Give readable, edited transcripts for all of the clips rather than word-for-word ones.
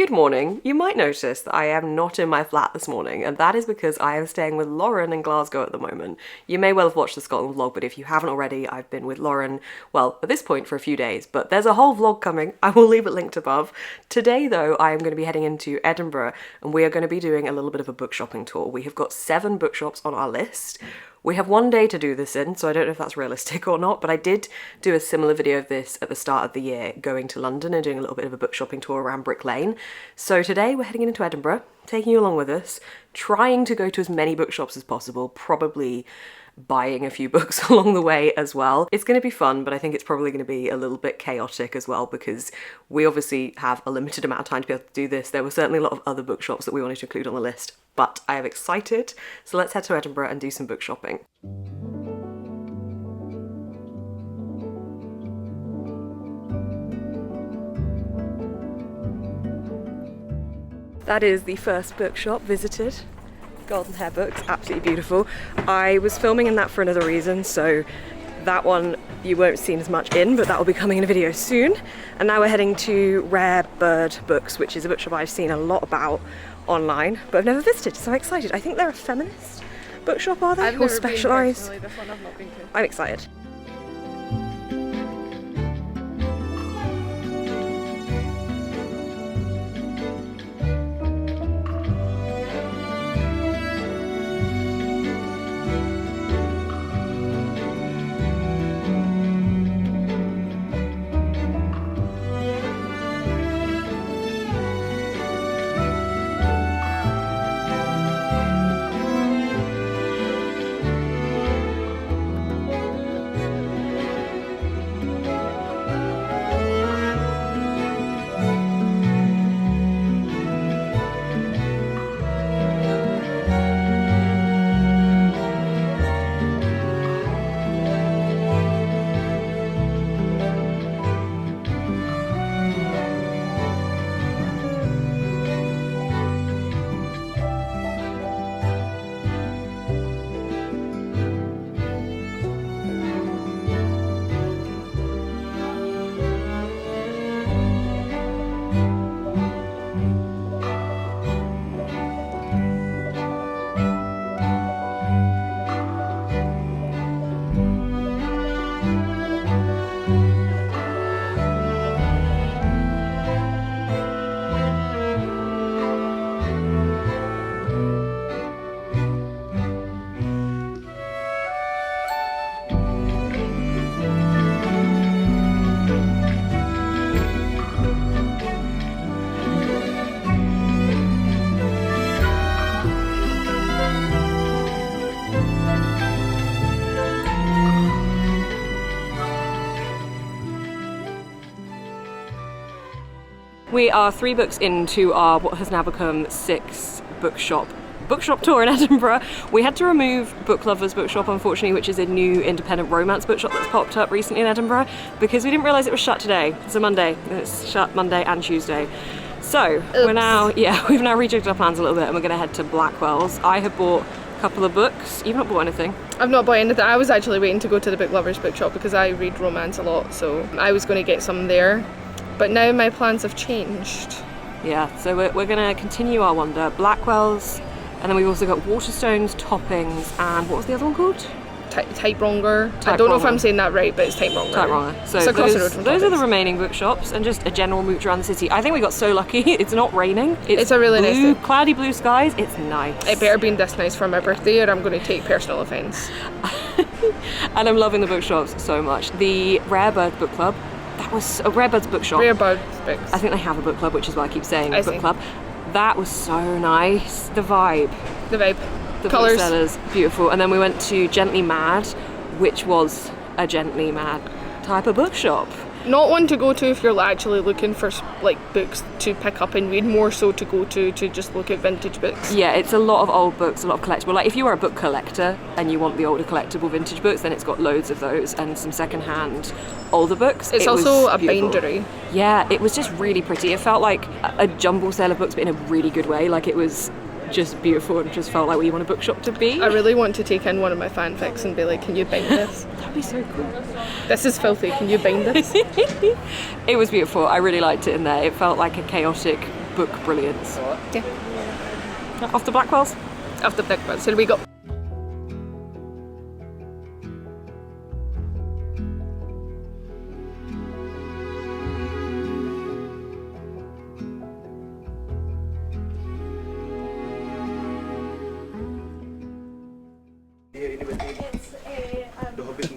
Good morning. You might notice that I am not in my flat this morning, and that is because I am staying with Lauren in Glasgow at the moment. You may well have watched the Scotland vlog, but if you haven't already, I've been with Lauren, well, at this point for a few days, but there's a whole vlog coming. I will leave it linked above. Today, though, I am going to be heading into Edinburgh, and we are going to be doing a little bit of a book shopping tour. We have got 7 bookshops on our list. We have one day to do this in, so I don't know if that's realistic or not, but I did do a similar video of this at the start of the year, going to London and doing a little bit of a book shopping tour around Brick Lane. So today we're heading into Edinburgh, taking you along with us, trying to go to as many bookshops as possible, probably buying a few books along the way as well. It's going to be fun, but I think it's probably going to be a little bit chaotic as well, because we obviously have a limited amount of time to be able to do this. There were certainly a lot of other bookshops that we wanted to include on the list, but I am excited. So let's head to Edinburgh and do some book shopping. That is the first bookshop visited. Golden Hair Books, absolutely beautiful. I was filming in that for another reason, so that one you won't see as much in, but that will be coming in a video soon. And now we're heading to Rare Bird Books, which is a bookshop I've seen a lot about online, but I've never visited, so I'm excited. I think they're a feminist bookshop, are they? I've never been personally, this one I've not been to. I'm excited. We are 3 books into our what has now become 6 bookshop tour in Edinburgh. We had to remove Book Lovers Bookshop, unfortunately, which is a new independent romance bookshop that's popped up recently in Edinburgh, because we didn't realise it was shut today. It's a Monday. It's shut Monday and Tuesday. So we've now rejigged our plans a little bit, and we're going to head to Blackwell's. I have bought a couple of books. You've not bought anything? I've not bought anything. I was actually waiting to go to the Book Lovers Bookshop because I read romance a lot, so I was going to get some there. But now my plans have changed. Yeah, so we're going to continue our wander. Blackwell's, and then we've also got Waterstones, Toppings, and what was the other one called? Typewronger. I don't know if I'm saying that right, but it's Typewronger. Typewronger. So across the road from those are the remaining bookshops, and just a general mooch around the city. I think we got so lucky. It's not raining. It's a really nice day. Cloudy blue skies. It's nice. It better be this nice for my birthday, or I'm going to take personal offence. And I'm loving the bookshops so much. The Rare Bird Book Club. That was a Rare Bird's bookshop. Rare Bird's books. I think they have a book club, which is why I keep saying book club. That was so nice. The vibe. The colours. Booksellers, beautiful. And then we went to Gently Mad, which was a Gently Mad type of bookshop. Not one to go to if you're actually looking for like books to pick up and read, more so to go to just look at vintage books. Yeah, it's a lot of old books, a lot of collectible. Like if you are a book collector and you want the older collectible vintage books, then it's got loads of those and some secondhand older books. It's also a bindery. Yeah, it was just really pretty. It felt like a jumble sale of books, but in a really good way. Like it was just beautiful and just felt like where you want a bookshop to be. I really want to take in one of my fanfics and be like, can you bind this? That'd be so cool. This is filthy, can you bind this? It was beautiful. I really liked it in there. It felt like a chaotic book brilliance. Yeah. Off to Blackwell's. Off the big one. So we got.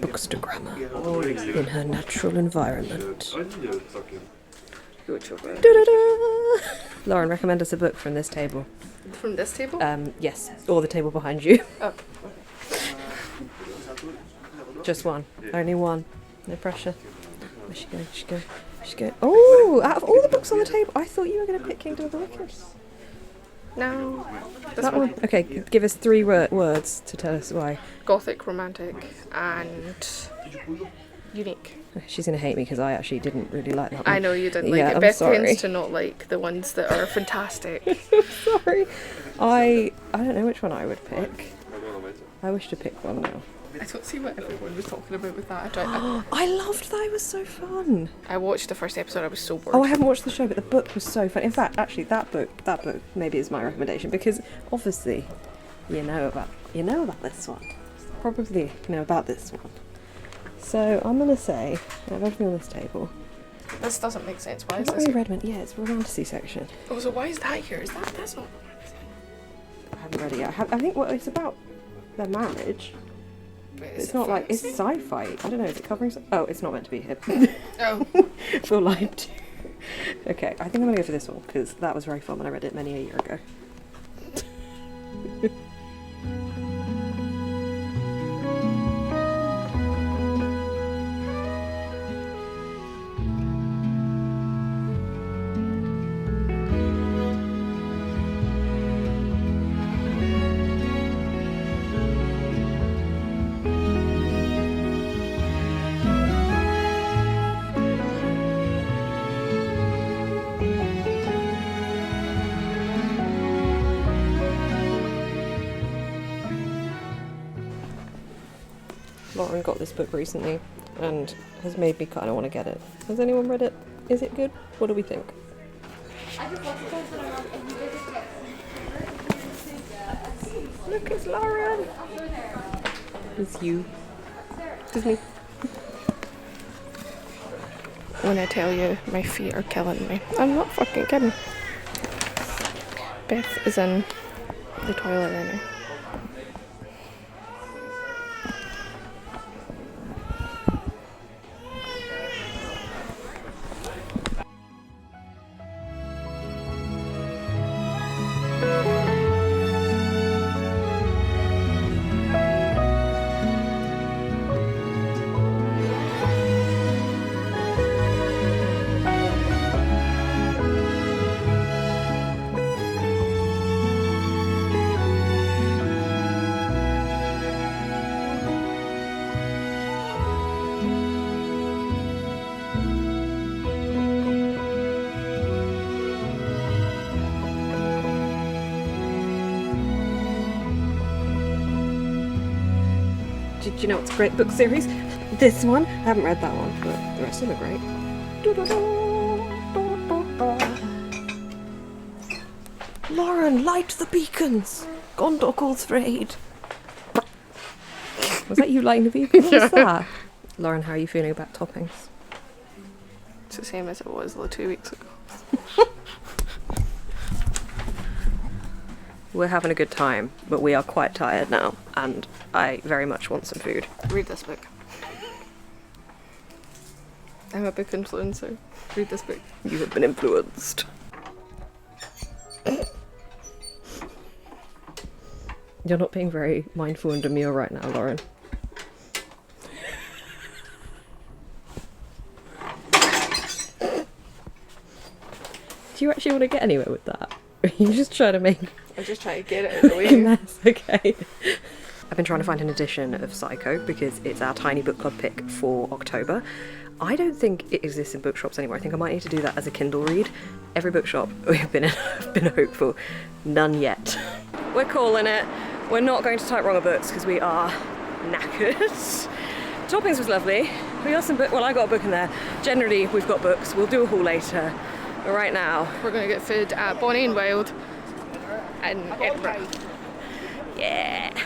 Bookstagrammer in her natural environment. Lauren, recommend us a book from this table. From this table? Yes, or the table behind you. Oh. Just one. Only one. No pressure. Where's she going? She go. She go. Oh, out of all the books on the table, I thought you were going to pick Kingdom of the Wicked. No. That one. Okay, give us 3 words to tell us why. Gothic, romantic, and unique. She's going to hate me because I actually didn't really like that one. I know you didn't like Yeah, it. I'm Beth sorry. tends to not like the ones that are fantastic. Sorry. I don't know which one I would pick. I wish to pick one now. I don't see what everyone was talking about with that. I loved that. It was so fun. I watched the first episode. I was so bored. Oh, I haven't watched the show, but the book was so fun. In fact, actually, that book maybe is my recommendation because obviously, you know about this one. Probably know about this one. So I'm gonna say, out of everything on this table, This doesn't make sense. Why I've is not this? really read one. Yeah, it's romantasy section. Oh, so why is that here? That's not. I haven't read it yet. I think it's about their marriage. But It's not like it's sci-fi. I don't know. Is it covering? Oh, it's not meant to be here. Oh. Feel lied to. Okay, I think I'm gonna go for this one because that was very fun when I read it many a year ago. Lauren got this book recently and has made me kind of want to get it. Has anyone read it? Is it good? What do we think? Look, it's Lauren! It's you. It's me. When I tell you my feet are killing me, I'm not fucking kidding. Beth is in the toilet right now. Do you know what's a great book series? This one. I haven't read that one, but the rest of them are great. Lauren, light the beacons! Gondor calls for aid. Was that you lighting the beacons? What was that? Lauren, how are you feeling about toppings? It's the same as it was 2 weeks ago. We're having a good time, but we are quite tired now, and I very much want some food. Read this book. I'm a book influencer. Read this book. You have been influenced. You're not being very mindful and demure right now, Lauren. Do you actually want to get anywhere with that? Or are you just trying to make I'm just trying to get it out of the way. mess? Okay. I've been trying to find an edition of Psycho because it's our tiny book club pick for October. I don't think it exists in bookshops anymore. I think I might need to do that as a Kindle read. Every bookshop we've been in have been hopeful. None yet. We're calling it. We're not going to type wrong books because we are knackered. Toppings was lovely. We got some book. Well, I got a book in there. Generally, we've got books. We'll do a haul later. Right now. We're going to get food at Bonnie and Wild in Edinburgh. Yeah.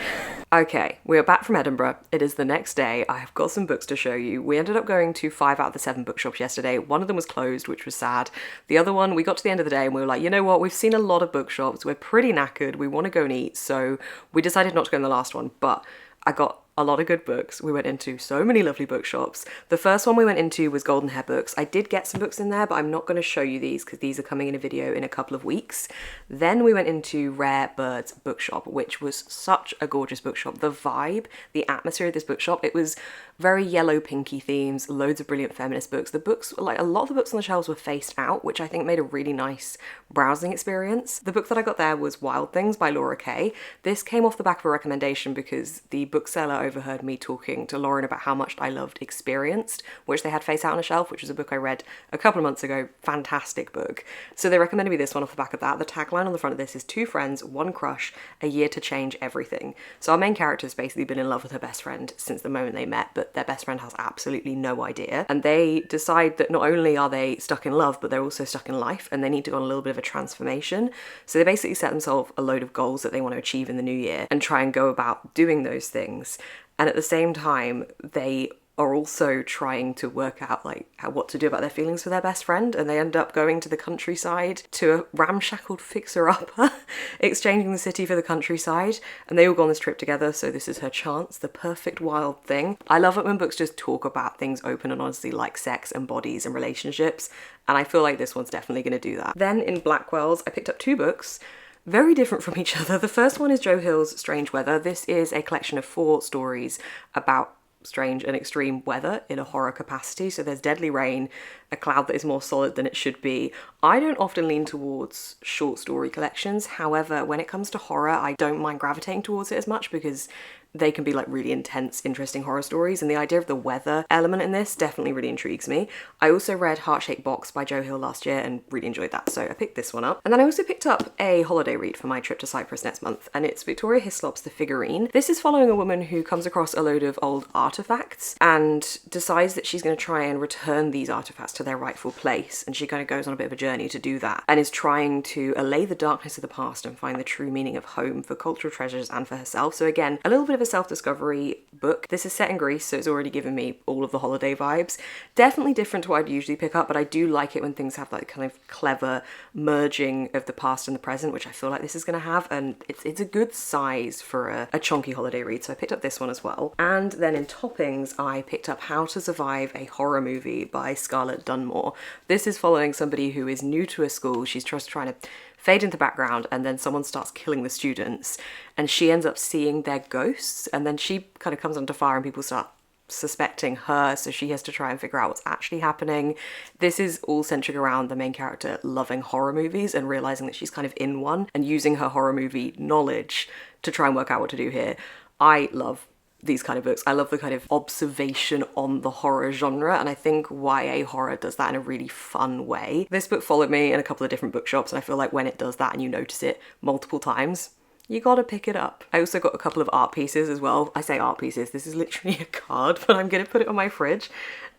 Okay, we are back from Edinburgh. It is the next day. I have got some books to show you. We ended up going to 5 out of the 7 bookshops yesterday. One of them was closed, which was sad. The other one, we got to the end of the day and we were like, you know what? We've seen a lot of bookshops. We're pretty knackered. We want to go and eat. So we decided not to go in the last one, but I got a lot of good books. We went into so many lovely bookshops. The first one we went into was Golden Hair Books. I did get some books in there, but I'm not going to show you these because these are coming in a video in a couple of weeks. Then we went into Rare Birds Bookshop, which was such a gorgeous bookshop. The vibe, the atmosphere of this bookshop, it was very yellow pinky themes, loads of brilliant feminist books. The books, like a lot of the books on the shelves were faced out, which I think made a really nice browsing experience. The book that I got there was Wild Things by Laura Kay. This came off the back of a recommendation because the bookseller overheard me talking to Lauren about how much I loved Experienced, which they had face out on a shelf, which was a book I read a couple of months ago. Fantastic book. So they recommended me this one off the back of that. The tagline on the front of this is 2 friends, 1 crush, a year to change everything. So our main character's basically been in love with her best friend since the moment they met, but their best friend has absolutely no idea. And they decide that not only are they stuck in love, but they're also stuck in life and they need to go on a little bit of a transformation. So they basically set themselves a load of goals that they want to achieve in the new year and try and go about doing those things. And at the same time, they are also trying to work out what to do about their feelings for their best friend, and they end up going to the countryside to a ramshackled fixer-upper, exchanging the city for the countryside, and they all go on this trip together, so this is her chance, the perfect wild thing. I love it when books just talk about things open and honestly like sex and bodies and relationships, and I feel like this one's definitely going to do that. Then in Blackwell's, I picked up 2 books, very different from each other. The first one is Joe Hill's Strange Weather. This is a collection of 4 stories about strange and extreme weather in a horror capacity. So there's deadly rain, a cloud that is more solid than it should be. I don't often lean towards short story collections. However, when it comes to horror, I don't mind gravitating towards it as much because they can be like really intense, interesting horror stories, and the idea of the weather element in this definitely really intrigues me. I also read Heart-Shaped Box by Joe Hill last year and really enjoyed that, so I picked this one up. And then I also picked up a holiday read for my trip to Cyprus next month, and it's Victoria Hislop's The Figurine. This is following a woman who comes across a load of old artifacts and decides that she's going to try and return these artifacts to their rightful place, and she kind of goes on a bit of a journey to do that and is trying to allay the darkness of the past and find the true meaning of home for cultural treasures and for herself. So again, a little bit of a self-discovery book. This is set in Greece, so it's already given me all of the holiday vibes. Definitely different to what I'd usually pick up, but I do like it when things have that kind of clever merging of the past and the present, which I feel like this is going to have, and it's a good size for a chunky holiday read, so I picked up this one as well. And then in toppings, I picked up How to Survive a Horror Movie by Scarlett Dunmore. This is following somebody who is new to a school. She's just trying to fade into the background, and then someone starts killing the students and she ends up seeing their ghosts, and then she kind of comes under fire and people start suspecting her, so she has to try and figure out what's actually happening. This is all centered around the main character loving horror movies and realizing that she's kind of in one and using her horror movie knowledge to try and work out what to do here. I love these kind of books. I love the kind of observation on the horror genre, and I think YA horror does that in a really fun way. This book followed me in a couple of different bookshops, and I feel like when it does that and you notice it multiple times, you gotta pick it up. I also got a couple of art pieces as well. I say art pieces, this is literally a card, but I'm gonna put it on my fridge.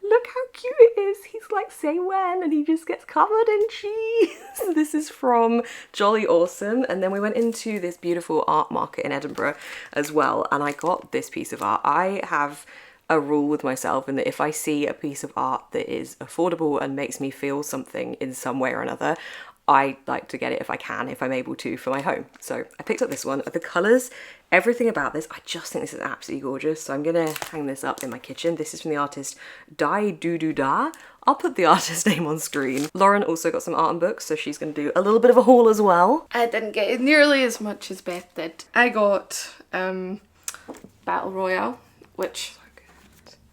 Look how cute it is. He's like, say when, and he just gets covered in cheese. This is from Jolly Awesome. And then we went into this beautiful art market in Edinburgh as well, and I got this piece of art. I have a rule with myself in that if I see a piece of art that is affordable and makes me feel something in some way or another, I like to get it if I can, if I'm able to, for my home. So I picked up this one. The colours, everything about this, I just think this is absolutely gorgeous. So I'm gonna hang this up in my kitchen. This is from the artist Dai Doo Doo Da. I'll put the artist name on screen. Lauren also got some art and books, so she's gonna do a little bit of a haul as well. I didn't get nearly as much as Beth did. I got Battle Royale, which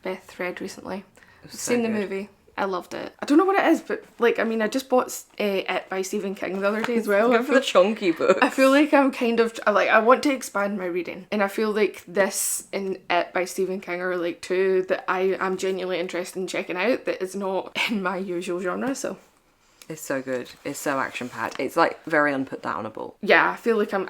Beth read recently. I've seen the movie. I loved it. I don't know what it is, but like, I mean, I just bought It by Stephen King the other day as well. Go for the chunky book. I feel like I'm kind of, I want to expand my reading. And I feel like this and It by Stephen King are like two that I am genuinely interested in checking out that is not in my usual genre, so. It's so good. It's so action-packed. It's like very unputdownable. Yeah, I feel like I'm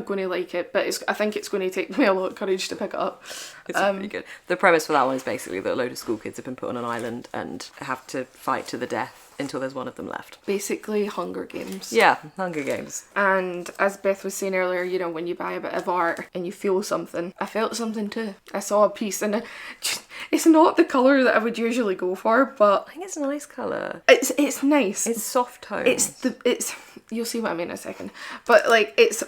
going to like it, but I think it's going to take me a lot of courage to pick it up. It's pretty good. The premise for that one is basically that a load of school kids have been put on an island and have to fight to the death until there's one of them left. Basically Hunger Games. Yeah, Hunger Games. And as Beth was saying earlier, you know, when you buy a bit of art and you feel something, I felt something too. I saw a piece and it's not the colour that I would usually go for, but I think it's a nice colour. It's nice. It's soft tones. It's you'll see what I mean in a second. But like it's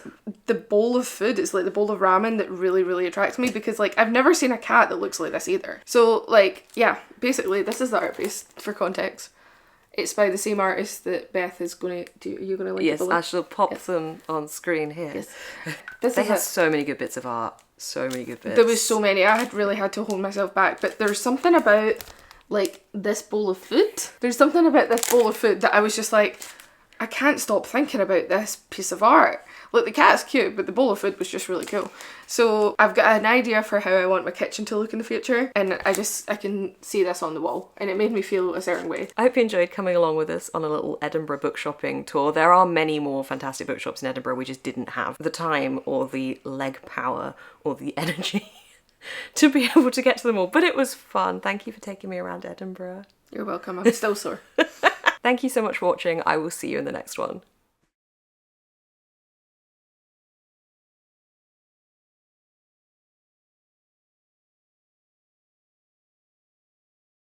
the bowl of food, it's like the bowl of ramen that really, really attracts me, because like I've never seen a cat that looks like this either. So like, yeah, basically this is the art piece for context. It's by the same artist that Beth is going to do. Are you going to link Yes, it below? I shall pop them on screen here. Yes. This They is have it. so many good bits of art. So many good bits. There was so many. I had really had to hold myself back. But there's something about like this bowl of food. There's something about this bowl of food that I was just like, I can't stop thinking about this piece of art. Look, the cat's cute, but the bowl of food was just really cool. So I've got an idea for how I want my kitchen to look in the future, and I can see this on the wall, and it made me feel a certain way. I hope you enjoyed coming along with us on a little Edinburgh book shopping tour. There are many more fantastic bookshops in Edinburgh. We just didn't have the time or the leg power or the energy to be able to get to them all. But it was fun. Thank you for taking me around Edinburgh. You're welcome. I'm still sore. Thank you so much for watching. I will see you in the next one.